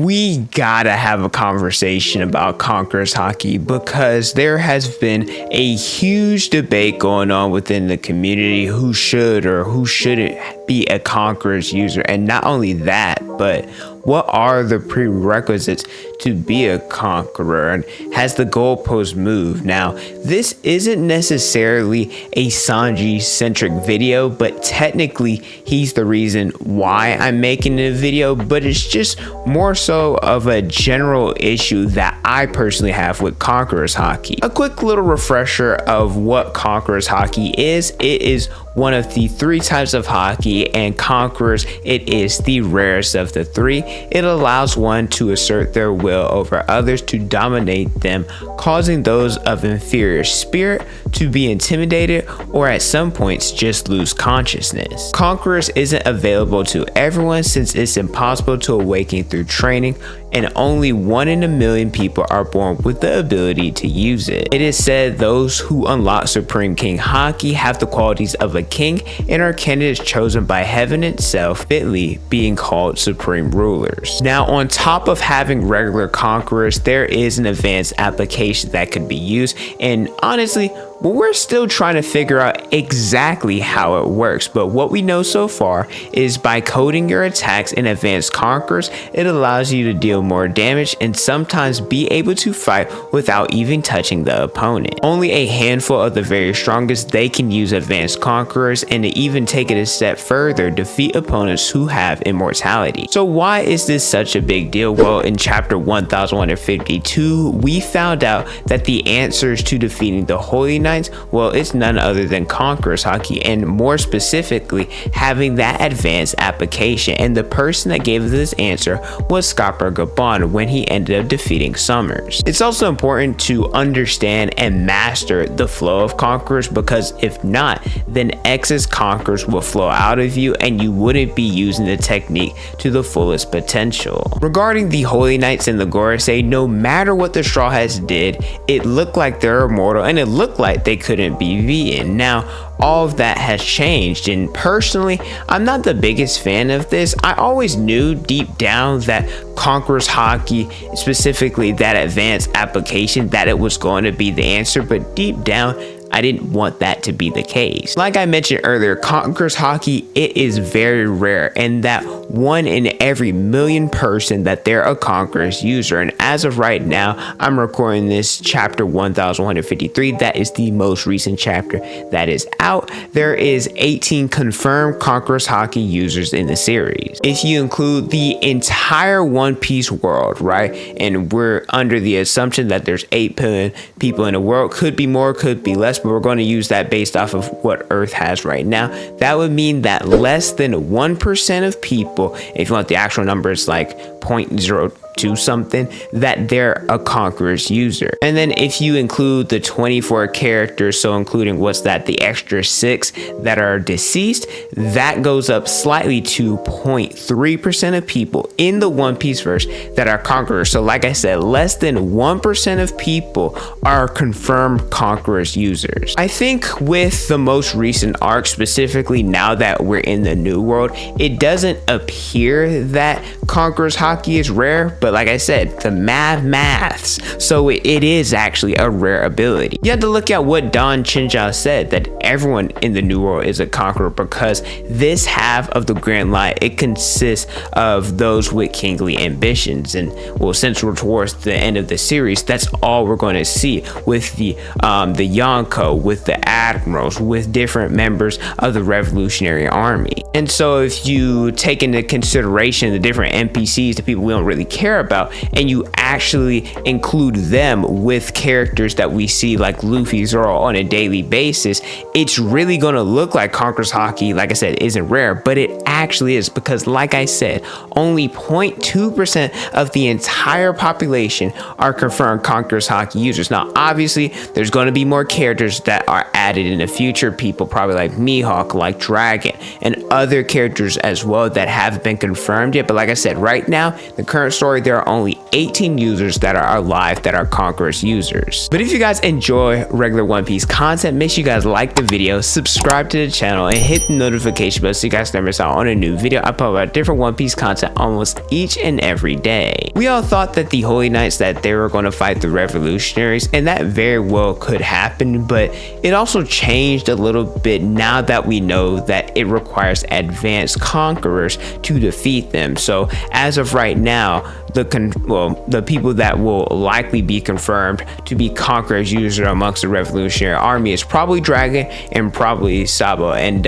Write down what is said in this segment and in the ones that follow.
We gotta have a conversation about Conqueror's Haki because there has been a huge debate going on within the community who should or who shouldn't be a Conqueror's user. And not only that, but what are the prerequisites to be a Conqueror, and has the goalpost moved? Now, this isn't necessarily a Sanji centric video, but technically he's the reason why I'm making the video, but it's just more so of a general issue that I personally have with Conqueror's Haki. A quick little refresher of what Conqueror's Haki is. It is one of the 3 types of Haki, and Conquerors, it is the rarest of the 3. It allows one to assert their will over others, to dominate them, causing those of inferior spirit to be intimidated or at some points just lose consciousness. Conquerors isn't available to everyone since it's impossible to awaken through training, and only 1 in a million people are born with the ability to use it. It is said those who unlock Supreme King Haki have the qualities of a king and are candidates chosen by heaven itself, fitly being called supreme rulers. Now, on top of having regular Conquerors, there is an advanced application that could be used, and honestly, we're still trying to figure out exactly how it works, but what we know so far is by coding your attacks in advanced Conquerors, it allows you to deal more damage and sometimes be able to fight without even touching the opponent. Only a handful of the very strongest, they can use advanced Conquerors, and to even take it a step further, defeat opponents who have immortality. So why is this such a big deal? Well, in chapter 1152, we found out that the answers to defeating the Holy Knight, well, it's none other than Conqueror's Haki, and more specifically having that advanced application. And the person that gave this answer was Scopper Gaban when he ended up defeating Summers. It's also important to understand and master the flow of Conquerors, because if not, then excess Conquerors will flow out of you and you wouldn't be using the technique to the fullest potential. Regarding the Holy Knights and the Gorosei, no matter what the Straw Hats did, it looked like they're immortal and it looked like they couldn't be beaten. Now, all of that has changed, and personally, I'm not the biggest fan of this. I always knew deep down that Conqueror's Haki, specifically that advanced application, that it was going to be the answer, but deep down, I didn't want that to be the case. Like I mentioned earlier, Conqueror's Haki, it is very rare, and that 1 in every million person that they're a Conqueror's user. And as of right now, I'm recording this chapter 1153. That is the most recent chapter that is out. There is 18 confirmed Conqueror's Haki users in the series. If you include the entire One Piece world, right? And we're under the assumption that there's 8 billion people in the world. Could be more, could be less, but we're going to use that based off of what Earth has right now. That would mean that less than 1% of people, if you want the actual numbers, like 0.02 something, that they're a Conqueror's user. And then if you include the 24 characters, so including what's that, the extra 6 that are deceased, that goes up slightly to 0.3% of people in the One Piece verse that are Conquerors. So like I said, less than 1% of people are confirmed Conqueror's users. I think with the most recent arc, specifically now that we're in the new world, it doesn't appear that Conqueror's Haki is rare, but like I said, the maths, so it is actually a rare ability. You have to look at what Don Chinja said, that everyone in the new world is a Conqueror, because this half of the Grand Line, it consists of those with kingly ambitions. And well, since we're towards the end of the series, that's all we're going to see with the Yonko, with the admirals, with different members of the Revolutionary Army. And so if you take into consideration the different NPCs, the people we don't really care about, and you actually include them with characters that we see like Luffy, Zoro on a daily basis, it's really going to look like Conqueror's Haki, like I said, isn't rare, but it actually is, because like I said, only 0.2% of the entire population are confirmed Conqueror's Haki users. Now, obviously, there's going to be more characters that are added in the future, people probably like Mihawk, like Dragon, and other characters as well that haven't been confirmed yet. But like I said, right now, the current story, there are only 18 users that are alive that are Conqueror's users. But if you guys enjoy regular One Piece content, make sure you guys like the video, subscribe to the channel, and hit the notification bell so you guys never miss out on a new video. I put out different One Piece content almost each and every day. We all thought that the Holy Knights, that they were going to fight the revolutionaries, and that very well could happen, but it also changed a little bit now that we know that it requires advanced conquerors to defeat them. So as of right now, the people that will likely be confirmed to be Conqueror's user amongst the revolutionary army is probably Dragon and probably Sabo. And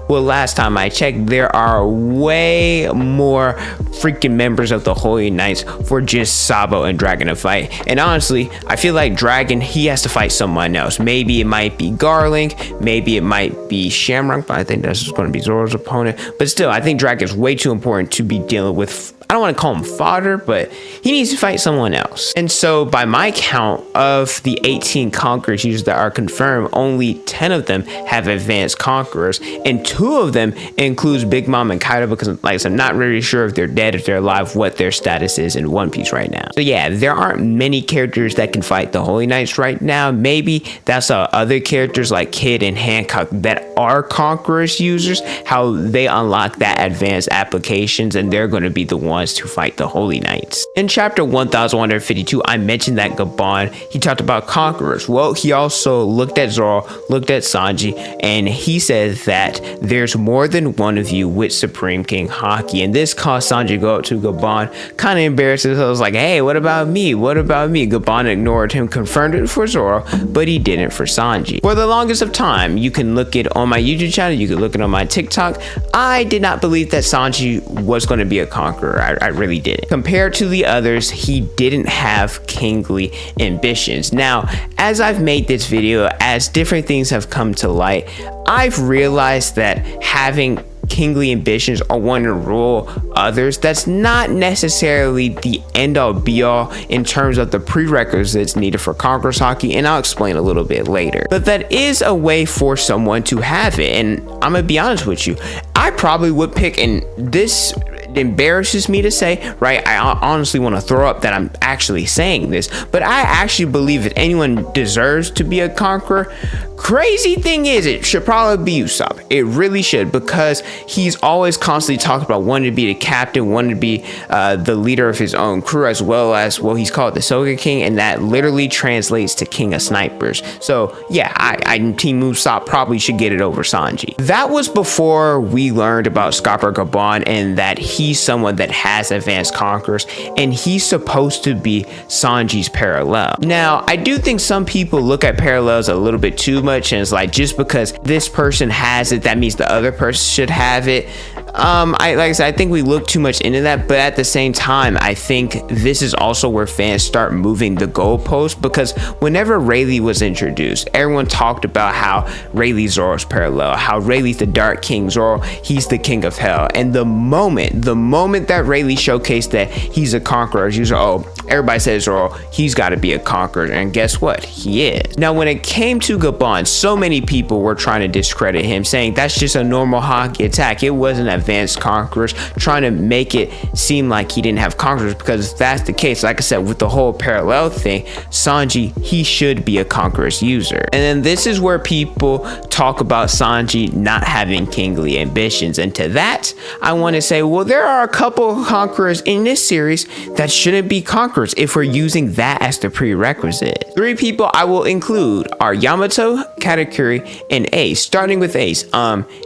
well, last time I checked, there are way more freaking members of the Holy Knights for just Sabo and Dragon to fight. And honestly, I feel like Dragon, he has to fight someone else. Maybe it might be Garling, maybe it might be Shamrock, but I think that's going to be Zoro's opponent. But still, I think Dragon is way too important to be dealing with. I don't want to call him fodder, but he needs to fight someone else. And so by my count, of the 18 Conquerors users that are confirmed, only 10 of them have advanced Conquerors, and 2 of them includes Big Mom and Kaido, because like I said, I'm not really sure if they're dead, if they're alive, what their status is in One Piece right now. So yeah, there aren't many characters that can fight the Holy Knights right now. Maybe that's other characters like Kid and Hancock that are Conquerors users, how they unlock that advanced applications, and they're going to be the ones to fight the Holy Knights. In chapter 1152, I mentioned that Gaban, he talked about Conquerors. Well, he also looked at Zoro, looked at Sanji, and he said that there's more than one of you with Supreme King Haki. And this caused Sanji to go up to Gaban, kind of embarrassed himself. I was like, hey, what about me? What about me? Gaban ignored him, confirmed it for Zoro, but he didn't for Sanji. For the longest of time, you can look it on my YouTube channel, you can look it on my TikTok, I did not believe that Sanji was going to be a Conqueror. I really didn't. Compared to the others, he didn't have kingly ambitions. Now, as I've made this video, as different things have come to light, I've realized that having kingly ambitions or wanting to rule others, that's not necessarily the end-all be-all in terms of the prerequisites needed for Conqueror's Haki, and I'll explain a little bit later. But that is a way for someone to have it, and I'm gonna be honest with you, I probably would pick, and this embarrasses me to say, right? I honestly want to throw up that I'm actually saying this, but I actually believe that anyone deserves to be a conqueror. Crazy thing is, it should probably be Usopp. It really should, because he's always constantly talked about wanting to be the captain, wanting to be the leader of his own crew, as well as, well, he's called the Soga King, and that literally translates to King of Snipers. So yeah, I Team Usopp probably should get it over Sanji. That was before we learned about Scopper Gaban and that he's someone that has advanced conquerors, and he's supposed to be Sanji's parallel. Now, I do think some people look at parallels a little bit too much, and it's like, just because this person has it, that means the other person should have it. Like I said, I think we look too much into that, but at the same time, I think this is also where fans start moving the goalpost, because whenever Rayleigh was introduced, everyone talked about how Rayleigh Zoro's parallel, how Rayleigh's the Dark King, Zoro, he's the King of Hell. And the moment that Rayleigh showcased that he's a conqueror, user, oh, everybody says Zoro, he's got to be a conqueror, and guess what? He is. Now, when it came to Gaban, so many people were trying to discredit him, saying that's just a normal Haki attack. It wasn't advanced conquerors, trying to make it seem like he didn't have conquerors, because if that's the case, like I said, with the whole parallel thing, Sanji, he should be a conqueror's user. And then this is where people talk about Sanji not having kingly ambitions, and to that, I want to say, well, there are a couple of conquerors in this series that shouldn't be conquerors if we're using that as the prerequisite. 3 people I will include are Yamato, Katakuri, and Ace. Starting with Ace,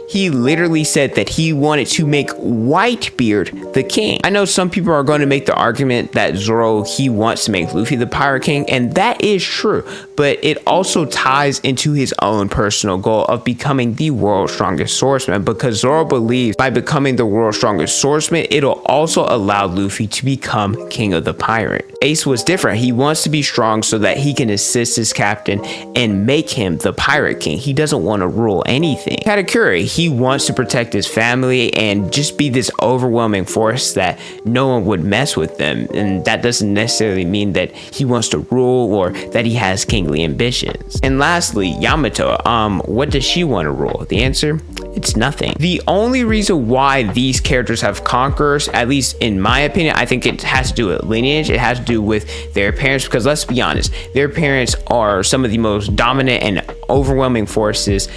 he literally said that he wanted to make Whitebeard the king. I know some people are going to make the argument that Zoro, he wants to make Luffy the Pirate King, and that is true, but it also ties into his own personal goal of becoming the world's strongest swordsman, because Zoro believes by becoming the world's strongest swordsman, it'll also allow Luffy to become king of the pirate. Ace was different. He wants to be strong so that he can assist his captain and make him the pirate pirate king. He doesn't want to rule anything. Katakuri, he wants to protect his family and just be this overwhelming force that no one would mess with them. And that doesn't necessarily mean that he wants to rule or that he has kingly ambitions. And lastly, Yamato, what does she want to rule? The answer, it's nothing. The only reason why these characters have conquerors, at least in my opinion, I think it has to do with lineage. It has to do with their parents, because let's be honest, their parents are some of the most dominant and overwhelming forces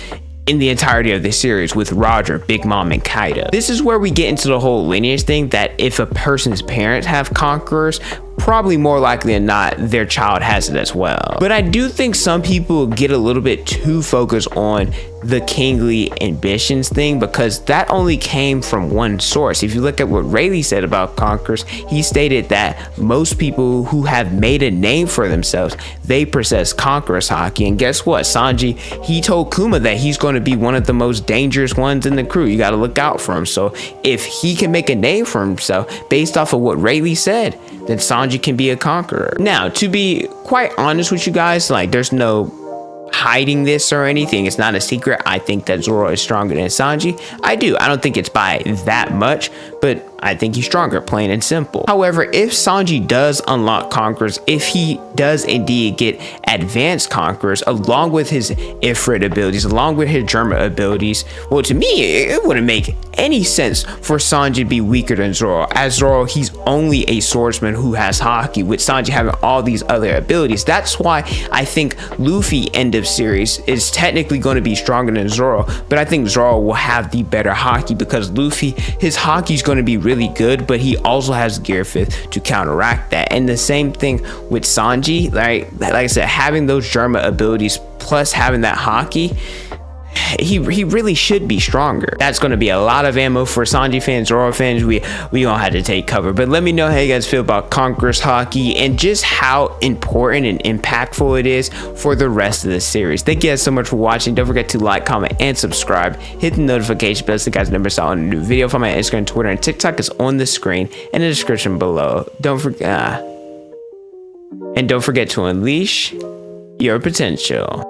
in the entirety of the series, with Roger, Big Mom, and Kaido. This is where we get into the whole lineage thing, that if a person's parents have conquerors, probably more likely than not, their child has it as well. But I do think some people get a little bit too focused on the kingly ambitions thing, because that only came from one source. If you look at what Rayleigh said about conquerors, he stated that most people who have made a name for themselves, they possess conqueror's haki. And guess what? Sanji, he told Kuma that he's going to be one of the most dangerous ones in the crew. You got to look out for him. So if he can make a name for himself based off of what Rayleigh said, then Sanji can be a conqueror. Now, to be quite honest with you guys, like, there's no hiding this or anything. It's not a secret. I think that Zoro is stronger than Sanji. I do. I don't think it's by that much, but I think he's stronger, plain and simple. However, if Sanji does unlock conquerors, if he does indeed get advanced conquerors along with his Ifrit abilities, along with his Germa abilities, well, to me, it wouldn't make any sense for Sanji to be weaker than Zoro. As Zoro, he's only a swordsman who has Haki, with Sanji having all these other abilities. That's why I think Luffy end of series is technically going to be stronger than Zoro, but I think Zoro will have the better Haki, because Luffy, his Haki is going to be really good, but he also has Gear 5th to counteract that. And the same thing with Sanji, like I said, having those Germa abilities plus having that Haki, he really should be stronger. That's going to be a lot of ammo for Sanji fans, Zoro fans. We all had to take cover. But let me know how you guys feel about Conqueror's Haki and just how important and impactful it is for the rest of the series. Thank you guys so much for watching. Don't forget to like, comment, and subscribe. Hit the notification bell so you guys never saw a new video. From my Instagram, Twitter, and TikTok is on the screen and the description below. Don't forget to unleash your potential.